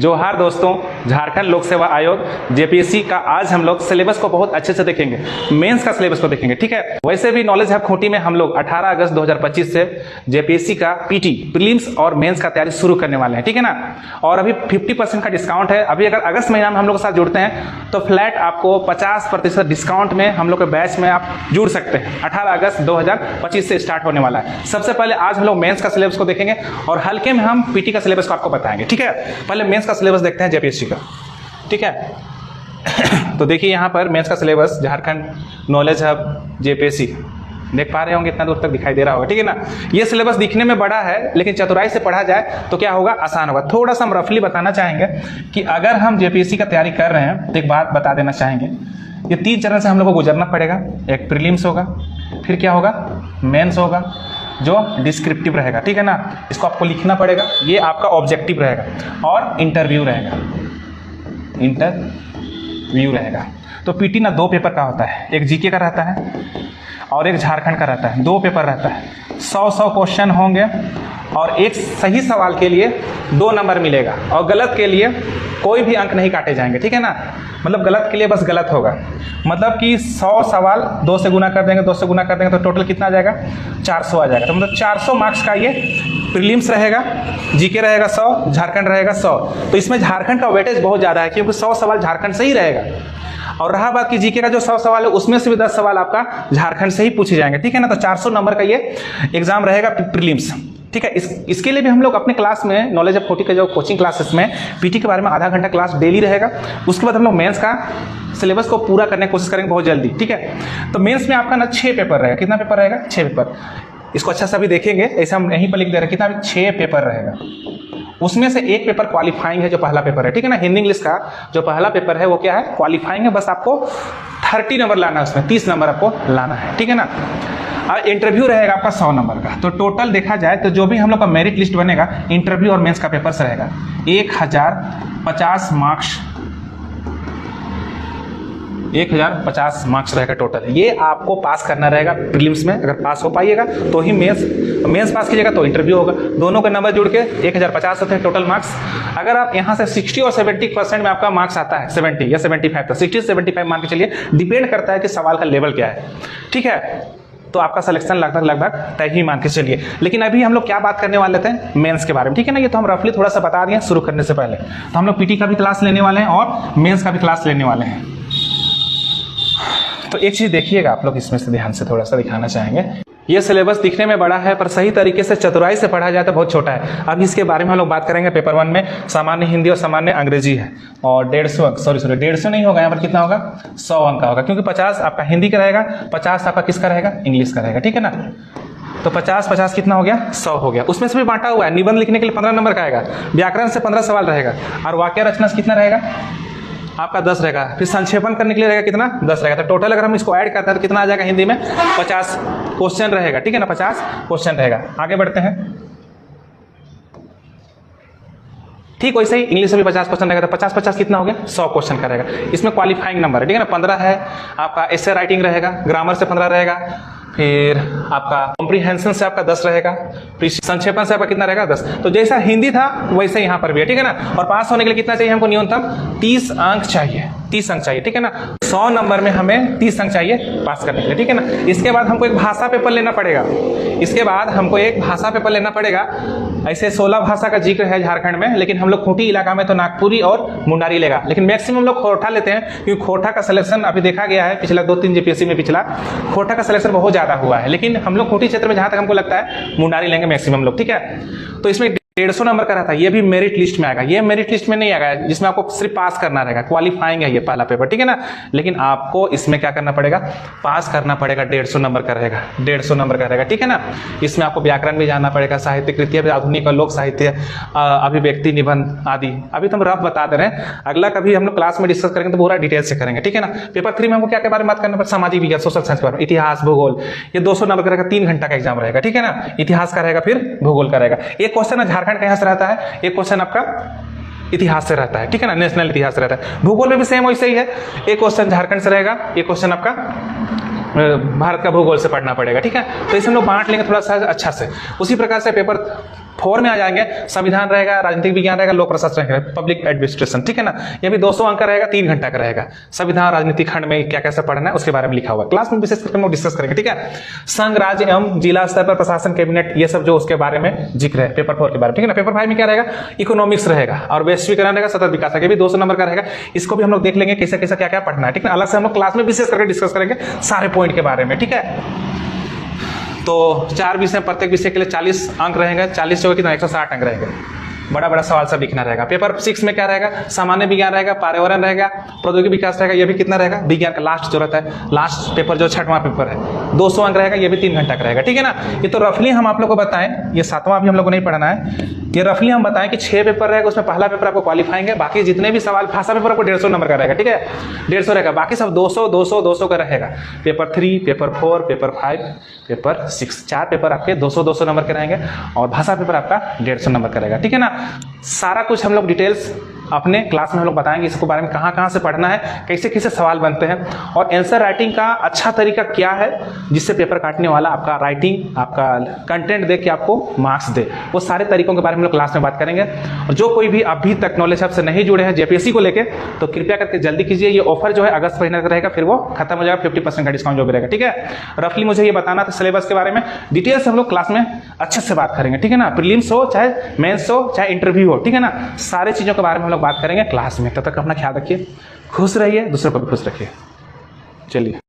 जोहार दोस्तों, झारखंड लोक सेवा आयोग जेपीएससी का आज हम लोग सिलेबस को बहुत अच्छे से देखेंगे। मेंस का सिलेबस को देखेंगे, ठीक है। वैसे भी नॉलेज हब खूंटी में हम लोग 18 अगस्त 2025 से जेपीएससी का पीटी प्रीलिम्स और मेंस का तैयारी शुरू करने वाले हैं, ठीक है ना। और अभी 50% का डिस्काउंट है। अभी अगर अगस्त महीना में हम लोग के साथ जुड़ते हैं तो फ्लैट आपको 50% डिस्काउंट में हम लोग के बैच में आप जुड़ सकते हैं। 18 अगस्त 2025 से स्टार्ट होने वाला है। सबसे पहले आज हम लोग मेंस का सिलेबस को देखेंगे और हल्के में हम पीटी का सिलेबस को आपको बताएंगे, ठीक है। पहले मेंस का सिलेबस देखते हैं जेपीएससी का, ठीक है। तो देखिए यहाँ पर मेंस का syllabus Jharkhand knowledge hub JPSC, देख पा रहे होंगे, इतना दूर तक दिखाई दे रहा होगा, ठीक है ना। ये सिलेबस दिखने में बड़ा है लेकिन चतुराई से पढ़ा जाए तो क्या होगा, आसान होगा। थोड़ा सा हम रफली बताना चाहेंगे कि अगर हम जेपीएससी का तैयारी कर रहे हैं तो एक बात बता देना चाहेंगे, ये 3 चरण से हम लोग को गुजरना पड़ेगा। एक प्रीलिम्स होगा, फिर क्या होगा, मेंस होगा जो डिस्क्रिप्टिव रहेगा, ठीक है ना। इसको आपको लिखना पड़ेगा, ये आपका ऑब्जेक्टिव रहेगा, और इंटरव्यू रहेगा, इंटरव्यू रहेगा। तो पीटी ना 2 पेपर का होता है, एक जीके का रहता है और एक झारखंड का रहता है। 2 पेपर रहता है, 100 क्वेश्चन होंगे और एक सही सवाल के लिए 2 नंबर मिलेगा और गलत के लिए कोई भी अंक नहीं काटे जाएंगे, ठीक है ना। मतलब गलत के लिए बस गलत होगा, मतलब कि 100 सवाल 2 से गुना कर देंगे, 2 से गुना कर देंगे तो टोटल कितना आ जाएगा, 400 आ जाएगा। तो मतलब 400 मार्क्स का ये प्रीलिम्स रहेगा, जीके रहेगा 100, झारखंड रहेगा 100। तो इसमें झारखंड का वेटेज बहुत ज़्यादा है क्योंकि 100 सवाल झारखंड से ही रहेगा। और रहा बात कि जीके का जो 100 सवाल है उसमें से भी 10 सवाल आपका झारखंड से ही पूछे जाएंगे, ठीक है ना। तो 400 नंबर का ये एग्जाम रहेगा प्रीलिम्स, ठीक है। इसके लिए भी हम लोग अपने क्लास में नॉलेज ऑफ 40 के जो कोचिंग क्लासेस में पीटी के बारे में आधा घंटा क्लास डेली रहेगा। उसके बाद हम लोग मेंस का सिलेबस को पूरा करने की कोशिश करेंगे बहुत जल्दी, ठीक है। तो मेंस में आपका ना 6 पेपर रहेगा। कितना पेपर रहेगा, 6 पेपर। इसको अच्छा सा भी देखेंगे, ऐसे हम यहीं पर लिख दे रहे हैं कितना, 6 पेपर रहेगा। उसमें से एक पेपर क्वालिफाइंग है जो पहला पेपर है, ठीक है ना। हिंदी इंग्लिश का जो पहला पेपर है वो क्या है, क्वालिफाइंग है। बस आपको 30 नंबर लाना है, उसमें 30 नंबर आपको लाना है, ठीक है ना। और इंटरव्यू रहेगा आपका 100 नंबर का। तो टोटल देखा जाए तो जो भी हम लोग का मेरिट लिस्ट बनेगा इंटरव्यू और मेंस का पेपर से रहेगा 1050 मार्क्स, 1050 मार्क्स रहेगा टोटल। ये आपको पास करना रहेगा प्रीलिम्स में। अगर पास हो पाइएगा तो ही मेंस पास कीजिएगा तो इंटरव्यू होगा। दोनों के नंबर जुड़ के 1050 होते हैं टोटल मार्क्स। अगर आप यहाँ से 60 और 70% में आपका मार्क्स आता है, 70 या 75, तो 60 से 75 मान के चलिए, डिपेंड करता है कि सवाल का लेवल क्या है, ठीक है। तो आपका सिलेक्शन लगभग तय ही मान के चलिए। लेकिन अभी हम लोग क्या बात करने वाले थे, मेंस के बारे में, ठीक है ना। ये तो हम रफली थोड़ा सा बता दिए शुरू करने से पहले। तो हम लोग पीटी का भी क्लास लेने वाले हैं और मेंस का भी क्लास लेने वाले हैं। तो एक चीज़ देखिएगा आप लोग, इसमें से ध्यान से थोड़ा सा दिखाना चाहेंगे। ये सिलेबस दिखने में बड़ा है पर सही तरीके से चतुराई से पढ़ा जाए तो बहुत छोटा है। अब इसके बारे में हम लोग बात करेंगे। पेपर 1 में सामान्य हिंदी और सामान्य अंग्रेजी है और 150 अंक, सॉरी 150 नहीं होगा, यहाँ पर कितना होगा, 100 अंक का होगा। क्योंकि 50 आपका हिंदी का रहेगा, 50 आपका किसका रहेगा, इंग्लिश का रहेगा, ठीक है ना। तो 50 कितना हो गया, 100 हो गया। उसमें से भी बांटा हुआ है। निबंध लिखने के लिए 15 नंबर का आएगा, व्याकरण से 15 सवाल रहेगा और वाक्य रचना से कितना रहेगा आपका, 10 रहेगा। फिर संक्षेपण करने के लिए रहेगा कितना, 10 रहेगा। तो टोटल अगर हम इसको ऐड करते हैं तो कितना आ जाएगा, हिंदी में 50 क्वेश्चन रहेगा, ठीक है ना। 50 क्वेश्चन रहेगा। आगे बढ़ते हैं। ठीक वैसे ही इंग्लिश में भी 50 क्वेश्चन रहेगा। तो 50 कितना हो गया, 100 क्वेश्चन का रहेगा। इसमें क्वालिफाइंग नंबर है, ठीक है ना। 15 है आपका एसे राइटिंग रहेगा, ग्रामर से 15 रहेगा, फिर आपका कॉम्प्रीहेंशन से आपका 10 रहेगा, फिर संक्षेपण से आपका कितना रहेगा, 10। तो जैसा हिंदी था वैसे यहाँ पर भी है, ठीक है ना। और पास होने के लिए कितना चाहिए हमको, न्यूनतम 30 अंक चाहिए, 30 अंक चाहिए, ठीक है ना। 100 नंबर में हमें 30 अंक चाहिए पास करने के लिए, ठीक है ना। इसके बाद हमको एक भाषा पेपर लेना पड़ेगा। इसके बाद हमको एक भाषा पेपर लेना पड़ेगा। ऐसे 16 भाषा का जिक्र है झारखंड में, लेकिन हम लोग खूंटी इलाका में तो नागपुरी और मुंडारी लेगा, लेकिन मैक्सिमम लोग खोरठा लेते हैं क्योंकि खोरठा का सिलेक्शन अभी देखा गया है पिछला 2-3 जेपीएससी में, पिछला खोरठा का सिलेक्शन बहुत ज्यादा हुआ है। लेकिन हम लोग खूंटी क्षेत्र में जहां तक हमको लगता है मुंडारी लेंगे मैक्सिमम लोग, ठीक है। तो इसमें 150 नंबर का रहता है। ये भी मेरिट लिस्ट में आएगा, ये मेरिट लिस्ट में नहीं आएगा जिसमें आपको सिर्फ पास करना रहेगा। क्वालिफाइंग है ये पहला पेपर, ठीक है ना। लेकिन आपको इसमें क्या करना पड़ेगा, पास करना पड़ेगा। 150 नंबर का रहेगा, 150 नंबर का रहेगा, ठीक है ना। इसमें आपको व्याकरण भी जानना पड़ेगा, साहित्य कृतियां भी, आधुनिक और लोक साहित्य, अभिव्यक्ति, निबंध आदि। अभी तो हम रफ बता दे रहे हैं, अगला कभी हम लोग क्लास में डिस्कस करेंगे तो पूरा डिटेल से करेंगे, ठीक है ना। पेपर 3 में हमको क्या के बारे में बात करना पड़ेगा, सामाजिक विज्ञान, सोशल साइंस के बारे में, इतिहास, भूगोल। ये 200 नंबर का रहेगा, 3 घंटा का एग्जाम रहेगा, ठीक है ना। इतिहास का रहेगा, फिर भूगोल का रहेगा। एक क्वेश्चन झारखंड का यहाँ से रहता है, एक क्वेश्चन आपका इतिहास से रहता है, ठीक है ना, नेशनल इतिहास रहता है। भूगोल में भी सेम वैसे ही है, एक क्वेश्चन झारखंड से रहेगा, एक क्वेश्चन आपका भारत का भूगोल से पढ़ना पड़ेगा, ठीक है। तो इसे हम लोग बांट लेंगे थोड़ा सा अच्छा से। उसी प्रकार से पेपर 4 में आ जाएंगे, संविधान रहेगा, राजनीतिक विज्ञान रहेगा, लोक प्रशासन रहेगा, पब्लिक एडमिनिस्ट्रेशन, ठीक है ना। ये भी 200 अंक का रहेगा, 3 घंटा का रहेगा। संविधान राजनीतिक खंड में क्या कैसे पढ़ना है उसके बारे में लिखा हुआ है, क्लास में विशेष करके हम लोग डिस्कस करेंगे, ठीक है। संघ, राज्य एवं जिला स्तर पर प्रशासन, कैबिनेट, ये सब जो उसके बारे में जिक्र है पेपर 4 के बारे में, ठीक है ना। पेपर 5 में क्या रहेगा, इकोनॉमिक्स रहेगा और वैश्वीकरण रहेगा, सतत विकास रहेगा, ये भी 200 नंबर का रहेगा। इसको भी हम लोग देख लेंगे कैसे कैसे क्या क्या पढ़ना है, ठीक है। अलग से हम लोग क्लास में विशेष करके डिस्कस करेंगे सारे पॉइंट के बारे में, ठीक है। तो 4 विषय, प्रत्येक विषय के लिए 40 अंक रहेंगे, 40 जो कितना 160 अंक रहेंगे। बड़ा बड़ा सवाल सब लिखना रहेगा। पेपर 6 में क्या रहेगा, सामान्य विज्ञान रहेगा, पर्यावरण रहेगा, प्रौद्योगिकी विकास रहेगा, ये भी कितना रहेगा, विज्ञान का लास्ट जो रहता है, लास्ट पेपर जो 6वां पेपर है, 200 अंक रहेगा, ये भी 3 घंटा का रहेगा, ठीक है ना। ये तो रफली हम आप लोग को बताएं, ये 7वां भी हम लोग को नहीं पढ़ना है, ये रफली हम बताएं कि 6 पेपर रहेगा, उसमें पहला पेपर आपको क्वालिफाइंग है, बाकी जितने भी सवाल, भाषा पेपर आपको 150 नंबर का रहेगा, ठीक है, 150 रहेगा, बाकी सब 200 200 200 का रहेगा। Paper 3, paper 4, paper 5, paper 6, 4 paper आपके 200 200 नंबर के रहेंगे और भाषा पेपर आपका 150 नंबर का रहेगा, ठीक है ना। सारा कुछ हम लोग डिटेल्स अपने क्लास में हम लोग बताएंगे, इसको बारे में कहाँ कहाँ से पढ़ना है, कैसे कैसे सवाल बनते हैं और आंसर राइटिंग का अच्छा तरीका क्या है जिससे पेपर काटने वाला आपका राइटिंग, आपका कंटेंट देख के आपको मार्क्स दे, वो सारे तरीकों के बारे में हम लोग क्लास में बात करेंगे। और जो कोई भी अभी तक नॉलेज हब से नहीं जुड़े हैं जेपीएससी को लेके, तो कृपया करके जल्दी कीजिए। ये ऑफर जो है अगस्त महीने का रहेगा, फिर वो खत्म हो जाएगा, 50% का डिस्काउंट जो भी रहेगा, ठीक है। रफली मुझे ये बताना था सिलेबस के बारे में, डिटेल से हम लोग क्लास में अच्छे से बात करेंगे, ठीक है ना। प्रीलिम्स हो चाहे मेंस हो चाहे इंटरव्यू हो, ठीक है ना, सारे चीज़ों के बारे में हम लोग बात करेंगे क्लास में। तब तक अपना ख्याल रखिए, खुश रहिए, दूसरों को भी खुश रखिए। चलिए।